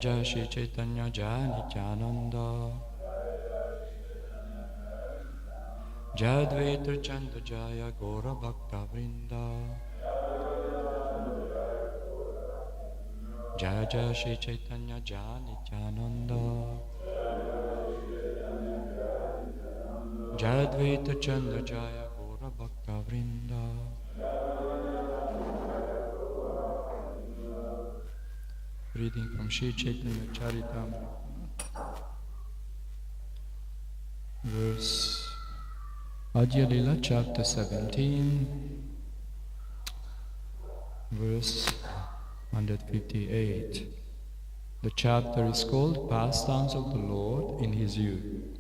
Jai Shri Caitanya Jai Nityananda Jai Advaita Chanda Jaya Gora Bhakta Vrinda Jai Jai Shri Caitanya Jai Nityananda Jai Advaita Chanda Jaya Gora Bhakta Vrinda. Reading from Sri Caitanya Caritamrita, verse Adya Lila, chapter 17, verse 158. The chapter is called Pastimes of the Lord in His Youth.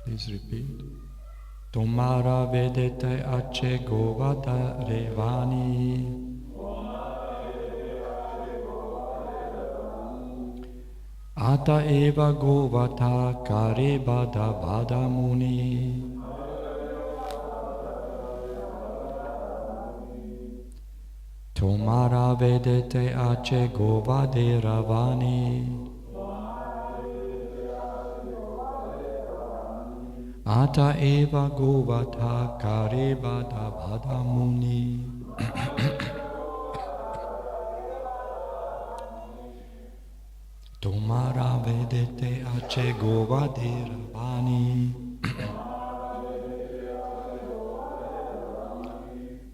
Please repeat. Tomara vedete ace govata revani Ata eva govata karibada vadamuni Tomara vedete ace govade ravani Ata eva govata karibada vadamuni Tomara vedete ace govade ravani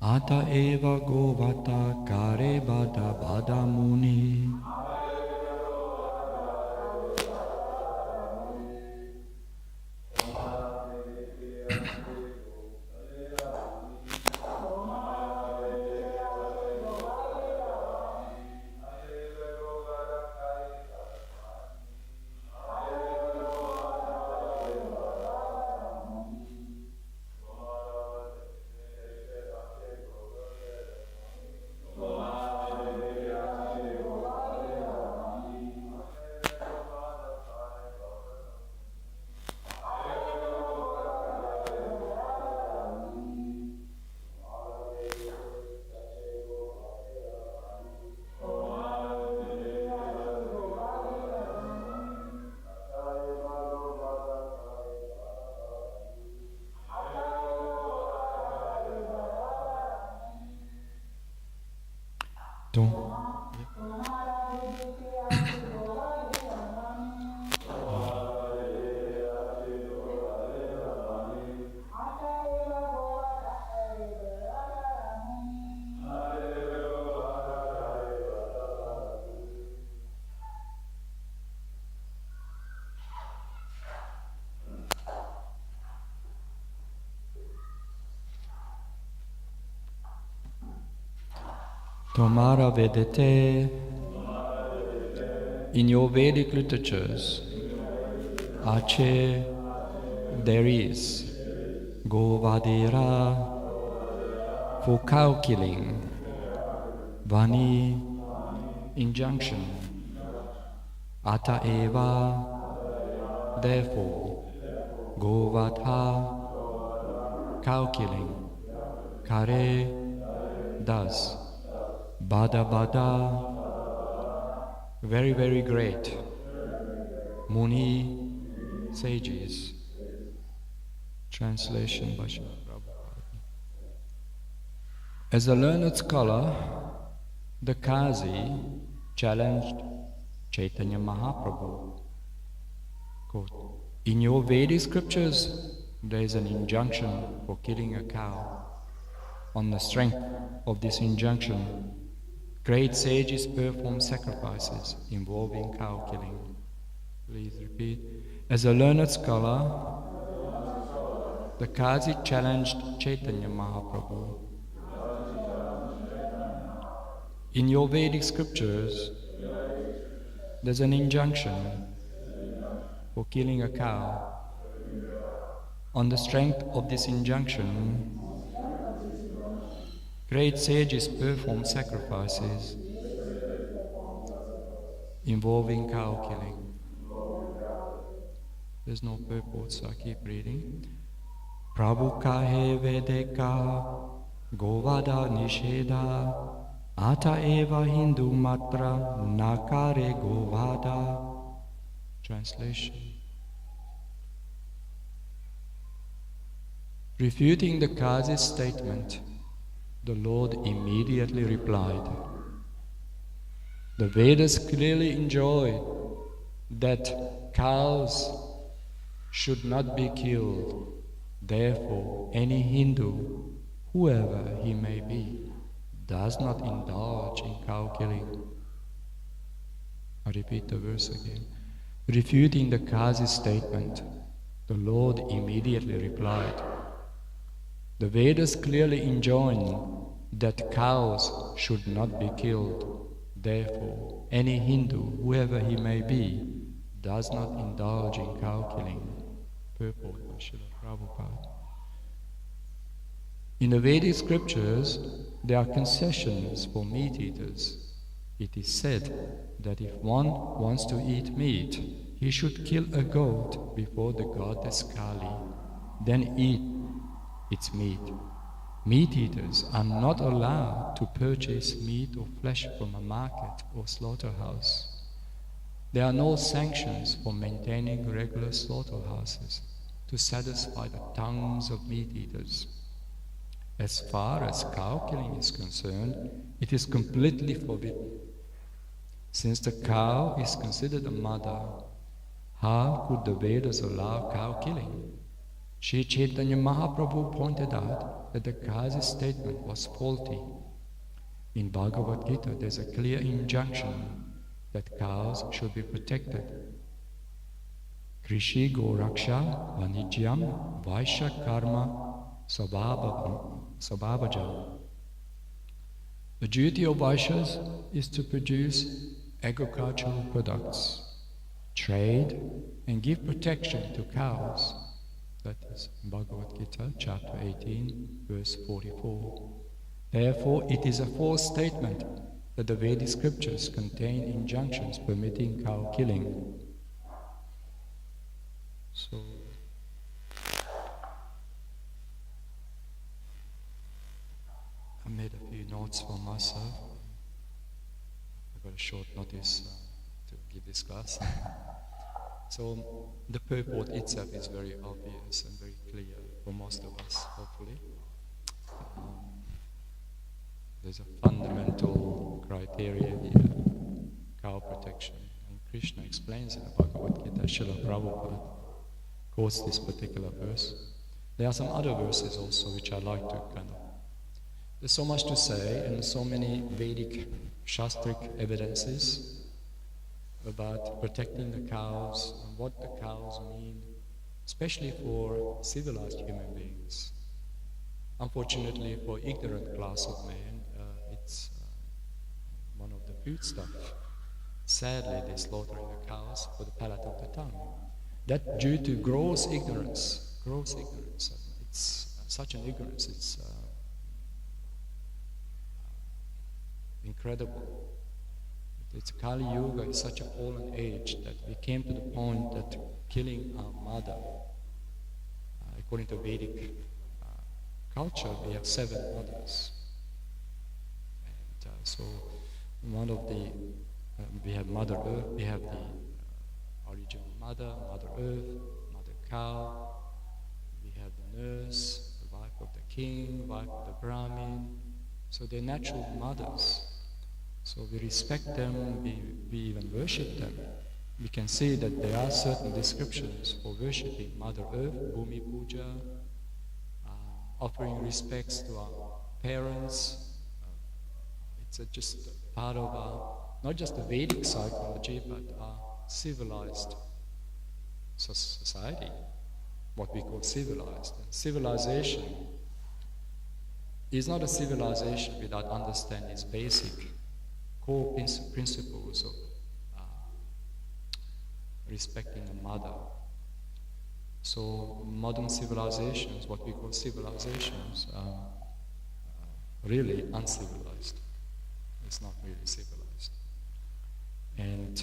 Ata eva govata karibada vadamuni Tomara vedete in your Vedic literatures, Ache, there is, Govadera, for cow killing, Vani, injunction, Ata eva, therefore, Govadha, cow killing, Kare, thus, Bada Bada, very, very great. Muni, sages. Translation by Srila Prabhupada. As a learned scholar, the Kazi challenged Chaitanya Mahaprabhu. Quote, in your Vedic scriptures, there is an injunction for killing a cow. On the strength of this injunction, great sages perform sacrifices involving cow killing. Please repeat. As a learned scholar, the Kazi challenged Chaitanya Mahaprabhu. In your Vedic scriptures, there's an injunction for killing a cow. On the strength of this injunction, great sages perform sacrifices involving cow killing. There's no purport, so I keep reading. Prabhu kahe vede ka Govada Nisheda Ata Eva Hindu Matra Nakare Govada. Translation. Refuting the Qazi's statement, the Lord immediately replied, the Vedas clearly enjoin that cows should not be killed. Therefore, any Hindu, whoever he may be, does not indulge in cow killing. I repeat the verse again. Refuting the Qazi's statement, the Lord immediately replied, the Vedas clearly enjoin that cows should not be killed. Therefore, any Hindu, whoever he may be, does not indulge in cow killing. Purport by Srila Prabhupada. In the Vedic scriptures, there are concessions for meat eaters. It is said that if one wants to eat meat, he should kill a goat before the goddess Kali, then eat its meat. Meat eaters are not allowed to purchase meat or flesh from a market or slaughterhouse. There are no sanctions for maintaining regular slaughterhouses to satisfy the tongues of meat eaters. As far as cow killing is concerned, it is completely forbidden. Since the cow is considered a mother, how could the Vedas allow cow killing? Sri Caitanya Mahaprabhu pointed out that the Qazi's statement was faulty. In Bhagavad Gita, there's a clear injunction that cows should be protected. Krishi Goraksha Vanijyam Vaishya Karma Sabhavajam. The duty of Vaishyas is to produce agricultural products, trade, and give protection to cows. That is Bhagavad Gita, chapter 18, verse 44. Therefore, it is a false statement that the Vedic scriptures contain injunctions permitting cow killing. So, I made a few notes for myself. I got a short notice to give this class. So the purport itself is very obvious and very clear for most of us, hopefully. There's a fundamental criteria here, cow protection. And Krishna explains in the Bhagavad Gita, Srila Prabhupada quotes this particular verse. There are some other verses also which I like to there's so much to say and so many Vedic Shastric evidences about protecting the cows and what the cows mean, especially for civilized human beings. Unfortunately, for ignorant class of man, it's one of the foodstuff. Sadly, they're slaughtering the cows for the palate of the tongue. That due to gross ignorance. It's such an ignorance, it's incredible. It's Kali Yuga is such a fallen age that we came to the point that killing our mother, according to Vedic culture, we have 7 mothers. And so one of the, we have Mother Earth, we have the original mother, Mother Earth, Mother Cow, we have the nurse, the wife of the king, wife of the Brahmin. So they're natural mothers. So we respect them, we even worship them. We can see that there are certain descriptions for worshipping Mother Earth, Bhumi Puja, offering respects to our parents. It's just part of our, not just the Vedic psychology, but our civilized society, what we call civilized. And civilization is not a civilization without understanding its basic core principles of respecting a mother. So modern civilizations, what we call civilizations, are really uncivilized. It's not really civilized. And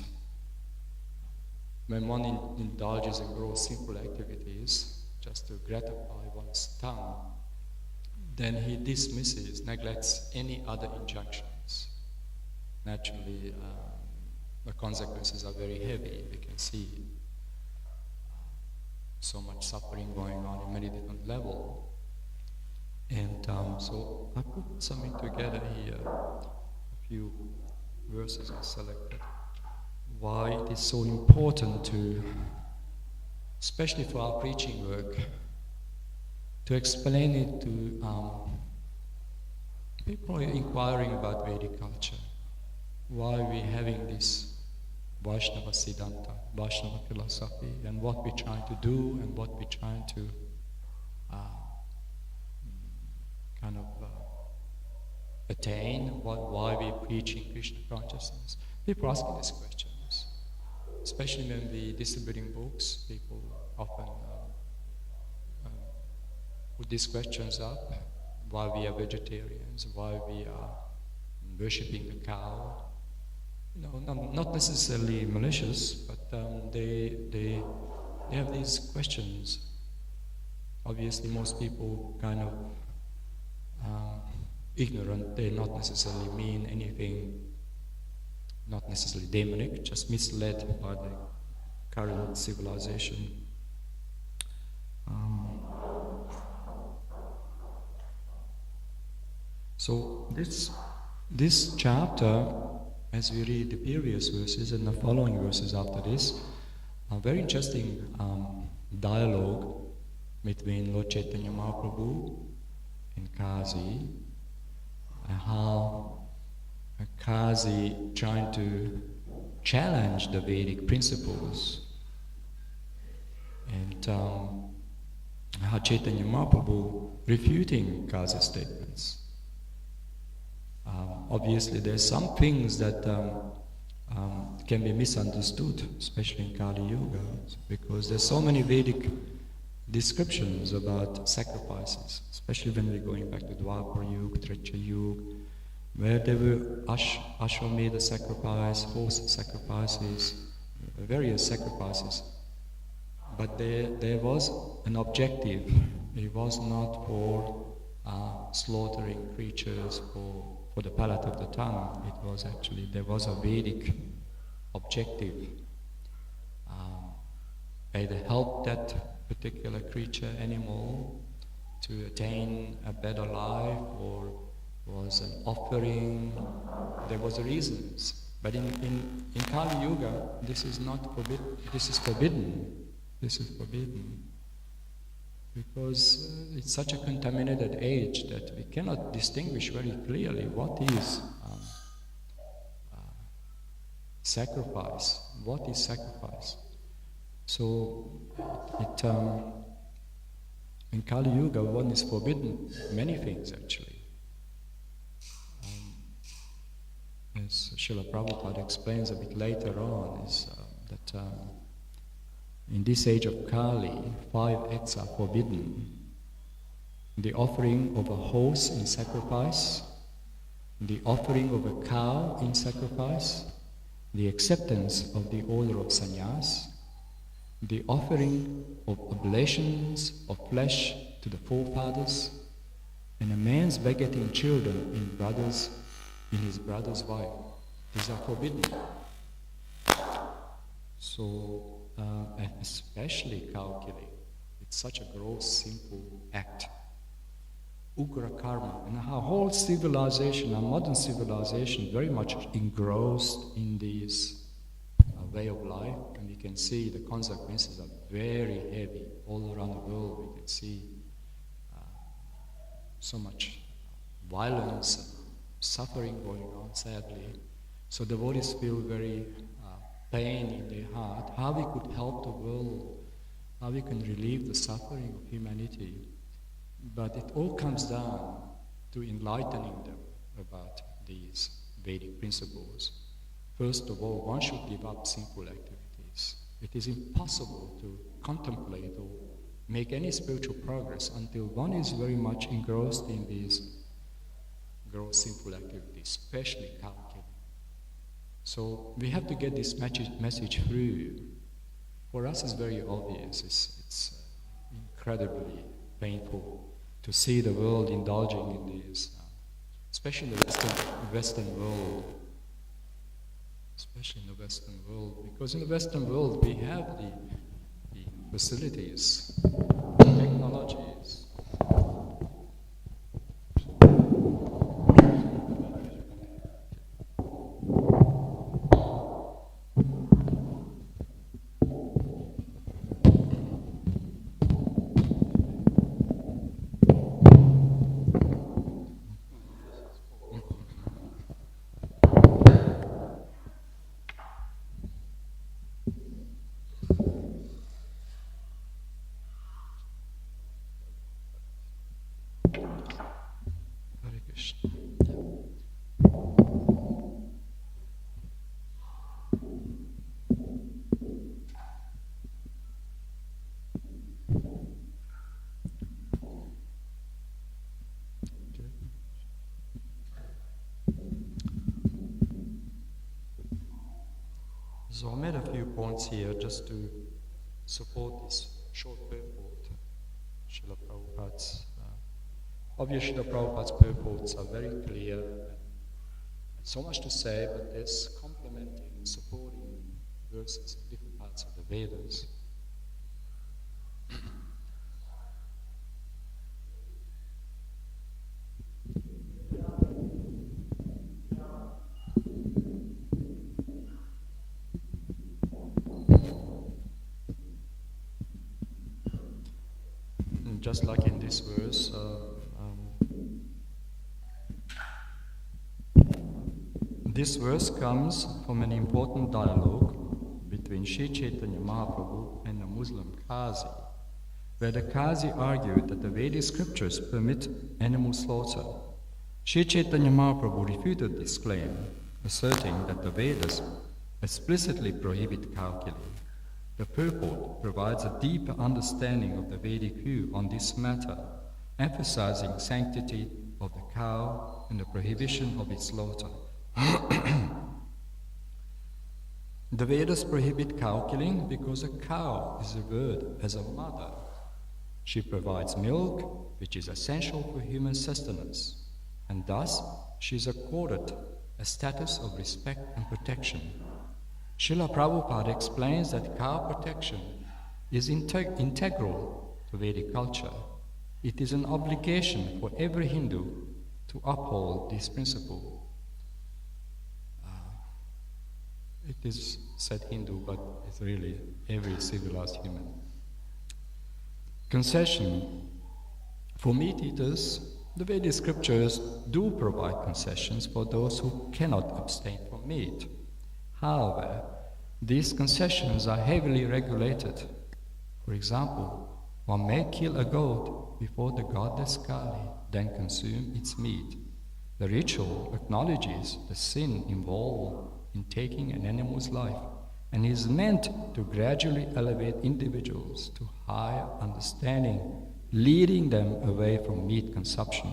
when one indulges in gross simple activities just to gratify one's tongue, then he dismisses, neglects any other injunctions. Naturally, the consequences are very heavy. We can see so much suffering going on in many different levels. And so I put something together here, a few verses I selected, why it is so important to, especially for our preaching work, to explain it to people inquiring about Vedic culture, why we're having this Vaishnava Siddhanta, Vaishnava philosophy, and what we're trying to do and what we're trying to attain, why we're preaching Krishna consciousness. People asking these questions, especially when we're distributing books. People often put these questions up: why we are vegetarians, why we are worshipping the cow. Not necessarily malicious, but they have these questions. Obviously, most people kind of ignorant. They not necessarily mean anything, not necessarily demonic, just misled by the current civilization. So this chapter, as we read the previous verses and the following verses after this, a very interesting dialogue between Lord Caitanya Mahaprabhu and Kazi, and how Kazi trying to challenge the Vedic principles, and how Caitanya Mahaprabhu refuting Kazi's statements. Obviously, there's some things that can be misunderstood, especially in Kali Yuga, because there's so many Vedic descriptions about sacrifices, especially when we're going back to Dwapara Yuga, Treta Yuga, where there were Ashwamedha sacrifice, horse sacrifices, various sacrifices. But there was an objective. It was not for slaughtering creatures for the palate of the tongue. It was actually, there was a Vedic objective. Either help that particular creature, animal, to attain a better life, or was an offering. There was reasons. But in Kali Yuga, this is not forbidden. This is forbidden. This is forbidden. Because it's such a contaminated age that we cannot distinguish very clearly what is sacrifice. What is sacrifice? So, in Kali Yuga, one is forbidden many things actually. As Srila Prabhupada explains a bit later on, is that in this age of Kali, 5 acts are forbidden. The offering of a horse in sacrifice, the offering of a cow in sacrifice, the acceptance of the order of sannyas, the offering of oblations of flesh to the forefathers, and a man's begetting children in his brother's wife. These are forbidden. So, especially cow killing. It's such a gross, simple act. Ugra karma. And our whole civilization, our modern civilization, very much engrossed in this way of life, and we can see the consequences are very heavy. All around the world we can see so much violence and suffering going on, sadly. So the devotees feel very pain in their heart, how we could help the world, how we can relieve the suffering of humanity. But it all comes down to enlightening them about these Vedic principles. First of all, one should give up sinful activities. It is impossible to contemplate or make any spiritual progress until one is very much engrossed in these gross sinful activities, especially cow killing. So we have to get this message through. For us, it's very obvious. It's incredibly painful to see the world indulging in these, especially in the Western world. Especially in the Western world, because in the Western world we have the facilities, technologies. So I made a few points here just to support this short purport. Srila Prabhupada's, obviously the Prabhupada's purports are very clear and so much to say, but there's complementing, supporting verses in different parts of the Vedas. Just like in this verse, this verse comes from an important dialogue between Sri Caitanya Mahaprabhu and a Muslim Qazi, where the Qazi argued that the Vedic scriptures permit animal slaughter. Sri Chaitanya Mahaprabhu refuted this claim, asserting that the Vedas explicitly prohibit cow killing. The purport provides a deeper understanding of the Vedic view on this matter, emphasizing sanctity of the cow and the prohibition of its slaughter. The Vedas prohibit cow killing because a cow is revered as a mother. She provides milk, which is essential for human sustenance, and thus she is accorded a status of respect and protection. Srila Prabhupada explains that cow protection is integral to Vedic culture. It is an obligation for every Hindu to uphold this principle. It is said Hindu, but it's really every civilized human. Concession. For meat eaters, the Vedic scriptures do provide concessions for those who cannot abstain from meat. However, these concessions are heavily regulated. For example, one may kill a goat before the goddess Kali, then consume its meat. The ritual acknowledges the sin involved in taking an animal's life and is meant to gradually elevate individuals to higher understanding, leading them away from meat consumption.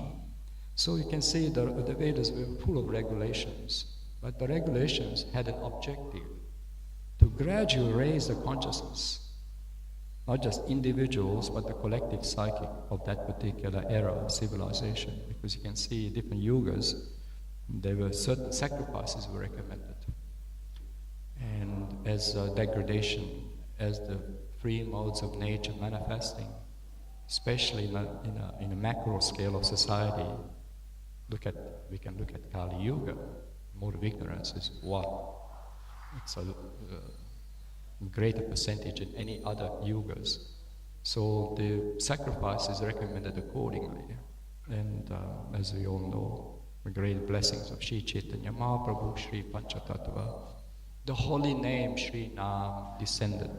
So you can see the Vedas were full of regulations. But the regulations had an objective to gradually raise the consciousness, not just individuals, but the collective psyche of that particular era of civilization. Because you can see different yugas, there were certain sacrifices were recommended. And as degradation, as the free modes of nature manifesting, especially in a macro scale of society, we can look at Kali Yuga. Mode of ignorance is one. It's a greater percentage in any other yugas. So the sacrifice is recommended accordingly. And as we all know, the great blessings of Sri Caitanya Mahaprabhu, Sri Panchatattva, the holy name Sri Nam descended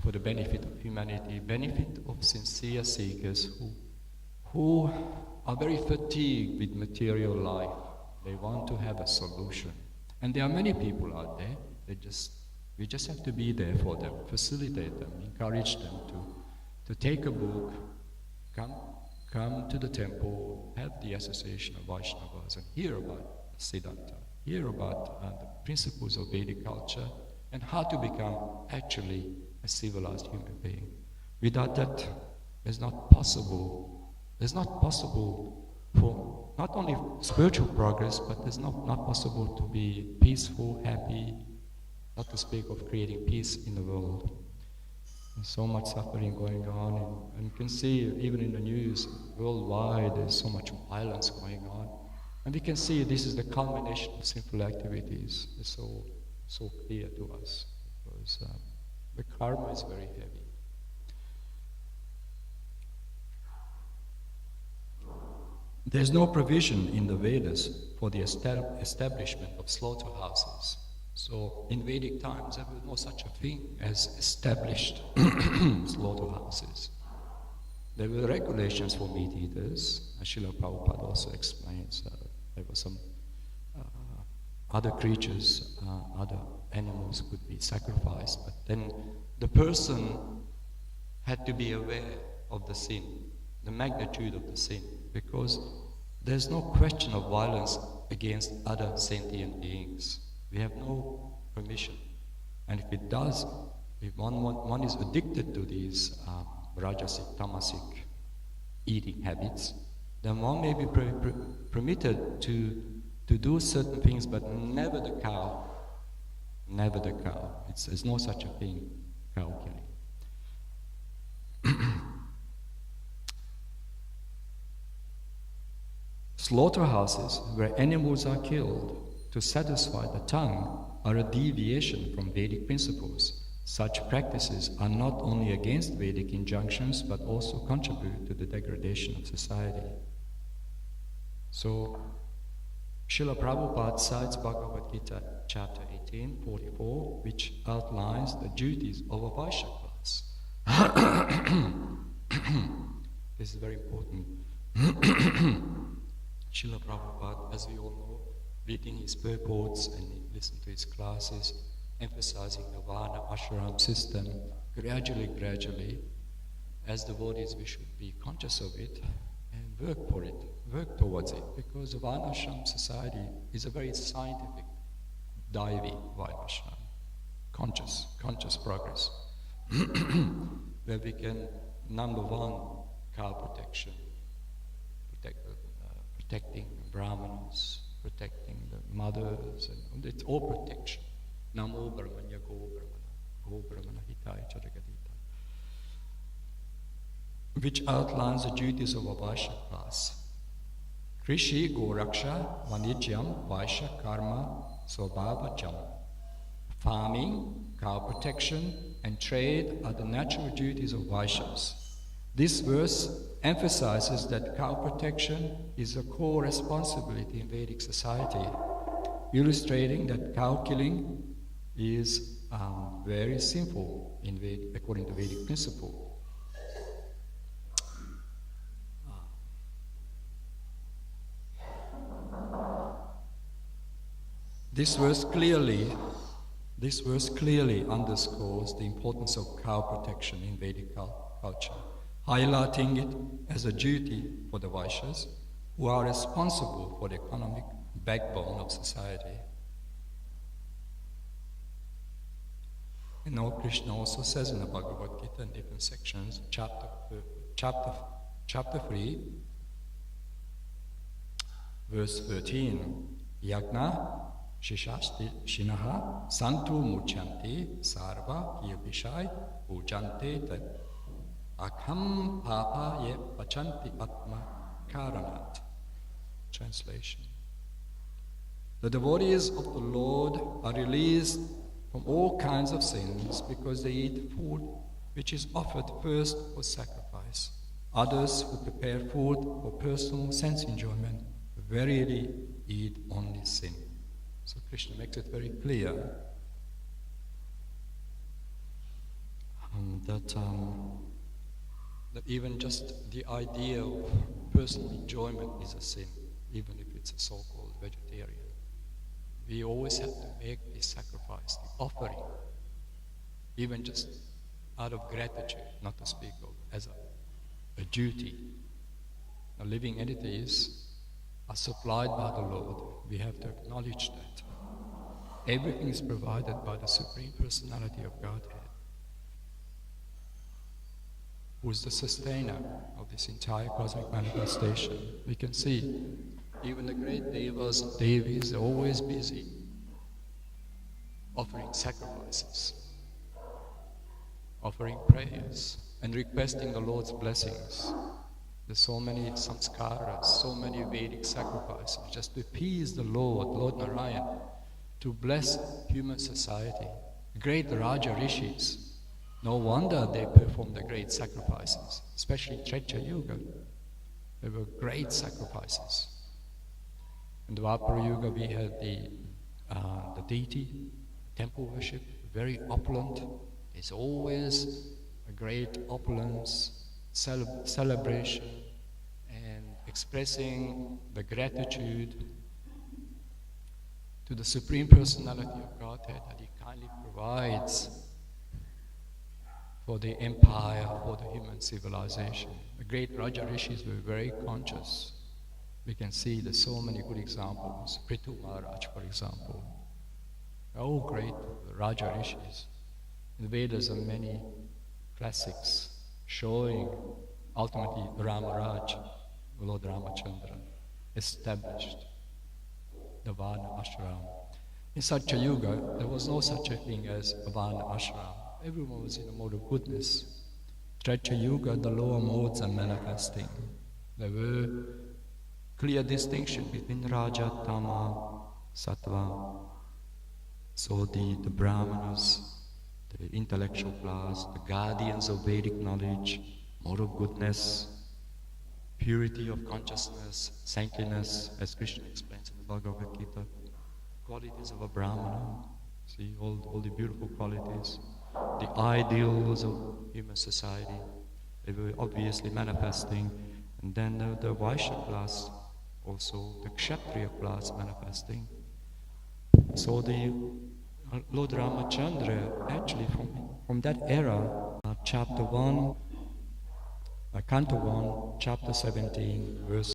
for the benefit of humanity, benefit of sincere seekers who are very fatigued with material life. They want to have a solution. And there are many people out there, we just have to be there for them, facilitate them, encourage them to take a book, come to the temple, have the association of Vaishnavas and hear about Siddhanta, hear about the principles of Vedic culture and how to become actually a civilized human being. Without that, it's not possible It's not possible for not only spiritual progress, but it's not possible to be peaceful, happy, not to speak of creating peace in the world. There's so much suffering going on, and you can see even in the news worldwide there's so much violence going on. And we can see this is the culmination of sinful activities. It's so clear to us, because the karma is very heavy. There's no provision in the Vedas for the establishment of slaughterhouses. So in Vedic times there was no such a thing as established slaughterhouses. There were regulations for meat eaters, as Srila Prabhupada also explains. There were some other creatures, other animals could be sacrificed, but then the person had to be aware of the sin, the magnitude of the sin, because there's no question of violence against other sentient beings. We have no permission. And if it does, if one is addicted to these rajasic, tamasic eating habits, then one may be permitted to do certain things, but never the cow. Never the cow. There's no such a thing, cow killing. Slaughterhouses where animals are killed to satisfy the tongue are a deviation from Vedic principles. Such practices are not only against Vedic injunctions but also contribute to the degradation of society. So, Srila Prabhupada cites Bhagavad Gita chapter 18:44, which outlines the duties of a Vaishya class. This is very important. Srila Prabhupada, as we all know, reading his purports and listen to his classes, emphasizing the Varna ashram system, gradually, as devotees we should be conscious of it and work for it, work towards it, because the Varna ashram society is a very scientific, Daivi Varnashram, conscious progress, where we can, number one, cow protection, protecting Brahmanas, protecting the mothers, and it's all protection. Namo Brahmanya Go Brahmana Hitai Charagadita, which outlines the duties of a Vaishya class. Krishi Goraksha Vanijyam Vaishya Karma Swabhavajam. Farming, cow protection, and trade are the natural duties of Vaishyas. This verse emphasizes that cow protection is a core responsibility in Vedic society, illustrating that cow killing is very sinful according to Vedic principle. This verse clearly underscores the importance of cow protection in Vedic culture, highlighting it as a duty for the Vaishyas, who are responsible for the economic backbone of society. And now Krishna also says in the Bhagavad Gita in different sections, chapter 3, verse 13, Yagna Shishasti Shinaha Santu Muchanti Sarva Kiyabishai Ujante Tad Akham Papa Ye Pachanti Atma Karanat. Translation. The devotees of the Lord are released from all kinds of sins because they eat food which is offered first for sacrifice. Others who prepare food for personal sense enjoyment verily eat only sin. So Krishna makes it very clear that even just the idea of personal enjoyment is a sin, even if it's a so-called vegetarian. We always have to make the sacrifice, the offering, even just out of gratitude, not to speak of as a duty. Now, living entities are supplied by the Lord. We have to acknowledge that. Everything is provided by the Supreme Personality of Godhead. who is the sustainer of this entire cosmic manifestation. We can see even the great devas and devis are always busy offering sacrifices, offering prayers, and requesting the Lord's blessings. There's so many samskaras, so many Vedic sacrifices, just to appease the Lord Narayan, to bless human society. Great Raja Rishis, no wonder they performed the great sacrifices, especially Treta Yuga. There were great sacrifices. In Dwapara Yuga we had the deity, temple worship, very opulent. It's always a great opulence, celebration, and expressing the gratitude to the Supreme Personality of Godhead that He kindly provides for the empire, for the human civilization. The great Raja Rishis were very conscious. We can see there's so many good examples. Prithu Maharaj, for example. All great Raja Rishis. In the Vedas are many classics showing ultimately Ramaraj, Lord Ramachandra, established the Varna Ashram. In Satya Yuga, there was no such a thing as a Varna Ashram. Everyone was in a mode of goodness. Treta Yuga, the lower modes are manifesting. There were clear distinction between Raja, Tama, Sattva. So the Brahmanas, the intellectual class, the guardians of Vedic knowledge, mode of goodness, purity of consciousness, saintliness, as Krishna explains in the Bhagavad Gita, qualities of a Brahmana, see all the beautiful qualities, the ideals of human society, they were obviously manifesting, and then the Vaishya class, also the Kshatriya class manifesting. So the Lord Ramachandra, actually from that era, chapter 1, Canto 1, chapter 17, verse